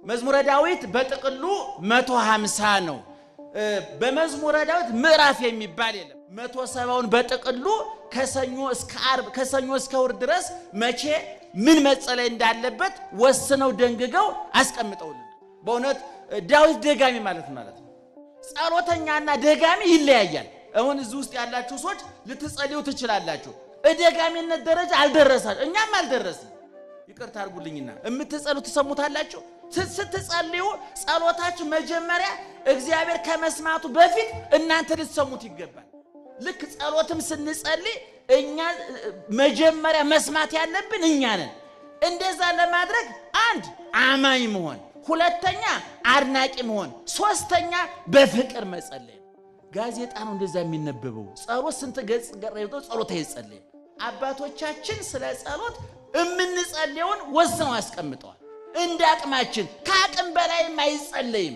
መዝሙረ ዳዊት በጥቅሉ 150 ነው። በመዝሙረ ዳዊት ምዕራፍ የሚባል የለም። 170ውን በጥቅሉ ከሰኞ እስከ ዓርብ ከሰኞ እስከ እሑድ ድረስ መቼ ምን መጸለይ እንዳለበት ወስነው ደንግገው አስቀምጠውልን። በእውነት ዳዊት ደጋሚ ማለት ነው። ጸሎተኛና ደጋሚ ይለያያል። አሁን እዚህ ውስጥ ያላችሁ ሰዎች ልትጸልዩ ትችላላችሁ። እደጋሚነት ደረጃ አልደረሳችሁ፣ እኛም አልደረስን። ይቅርታ አድርጉልኝና እምትጸሉ ተሰሙታላችሁ። ስትጸልዩ ጸሎታችሁ መጀመሪያ እግዚአብሔር ከመስማቱ በፊት እናንተ ልትሰሙት ይገባል። ልክ ጸሎትም ስንጸልይ እኛ መጀመሪያ መስማት ያለብን እኛ ነን። እንደዛ ለማድረግ አንድ አማኝ መሆን፣ ሁለተኛ አድናቂ መሆን፣ ሶስተኛ በፍቅር መጸለይ። ጋዜጣ ነው እንደዛ የሚነበበው። ጸሎት ስንት ገጽ ገረይቶ ጸሎት አይጸለይ። አባቶቻችን ስለ ጸሎት እምንጸልየውን ወስነው አስቀምጠዋል። እንደ አቅማችን ከአቅም በላይም አይጸለይም።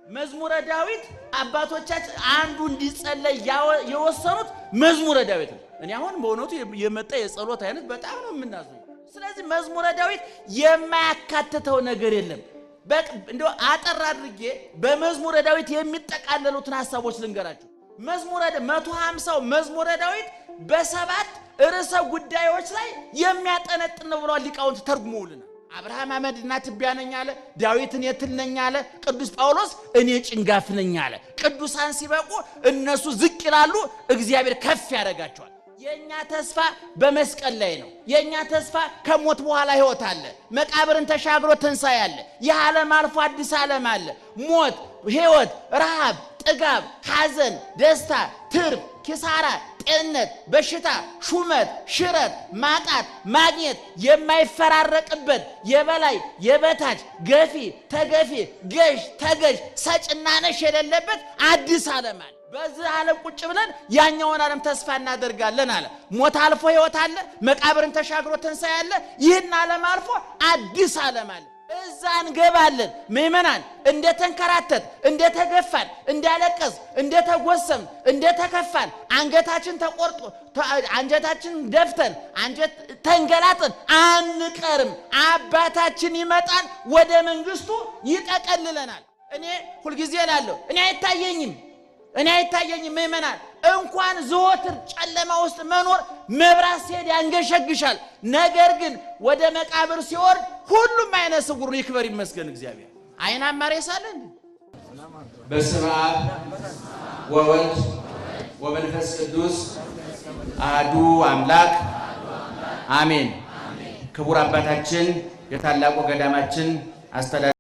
መዝሙረ ዳዊት አባቶቻችን አንዱ እንዲጸለይ የወሰኑት መዝሙረ ዳዊት ነው። እኔ አሁን በእውነቱ የመጣ የጸሎት አይነት በጣም ነው የምናዝነው። ስለዚህ መዝሙረ ዳዊት የማያካትተው ነገር የለም። እንደው አጠር አድርጌ በመዝሙረ ዳዊት የሚጠቃለሉትን ሐሳቦች ልንገራችሁ። መዝሙረ 150 መዝሙረ ዳዊት በሰባት ርዕሰ ጉዳዮች ላይ የሚያጠነጥን ነው ብለዋል ሊቃውንት ተርጉመውልናል። አብርሃም አመድና ትቢያ ነኝ አለ። ዳዊትን የትል ነኝ አለ። ቅዱስ ጳውሎስ እኔ ጭንጋፍ ነኝ አለ። ቅዱሳን ሲበቁ እነሱ ዝቅ ይላሉ፣ እግዚአብሔር ከፍ ያደርጋቸዋል። የኛ ተስፋ በመስቀል ላይ ነው። የኛ ተስፋ ከሞት በኋላ ሕይወት አለ። መቃብርን ተሻግሮ ትንሣኤ አለ። የዓለም አልፎ አዲስ ዓለም አለ። ሞት፣ ሕይወት፣ ረሃብ፣ ጥጋብ፣ ሐዘን፣ ደስታ፣ ትርፍ፣ ኪሳራ፣ ጤንነት፣ በሽታ፣ ሹመት፣ ሽረት፣ ማጣት፣ ማግኘት የማይፈራረቅበት የበላይ የበታች ገፊ ተገፊ ገዥ ተገዥ ሰጭና ነሽ የሌለበት አዲስ ዓለም አለ። በዚህ ዓለም ቁጭ ብለን ያኛውን ዓለም ተስፋ እናደርጋለን አለ። ሞት አልፎ ሕይወት አለ። መቃብርን ተሻግሮ ትንሣኤ አለ። ይህን ዓለም አልፎ አዲስ ዓለም አለ። እዛ እንገባለን። ምእመናን እንደተንከራተት እንደተገፋን እንዳለቀስ እንደተጎሰም እንደተከፋን አንገታችን ተቆርጦ አንጀታችን ደፍተን አንጀት ተንገላጥን አንቀርም። አባታችን ይመጣል፣ ወደ መንግስቱ ይጠቀልለናል። እኔ ሁልጊዜ እላለሁ እኔ አይታየኝም ምእመናን፣ እንኳን ዘወትር ጨለማ ውስጥ መኖር መብራት ሲሄድ ያንገሸግሻል። ነገር ግን ወደ መቃብር ሲወርድ ሁሉም አይነ ስውር ይክበር ይመስገን እግዚአብሔር። አይናማ ሬሳ አለ እንዴ? በስመ አብ ወወልድ ወመንፈስ ቅዱስ አሐዱ አምላክ አሜን። ክቡር አባታችን የታላቁ ገዳማችን አስተዳዳሪ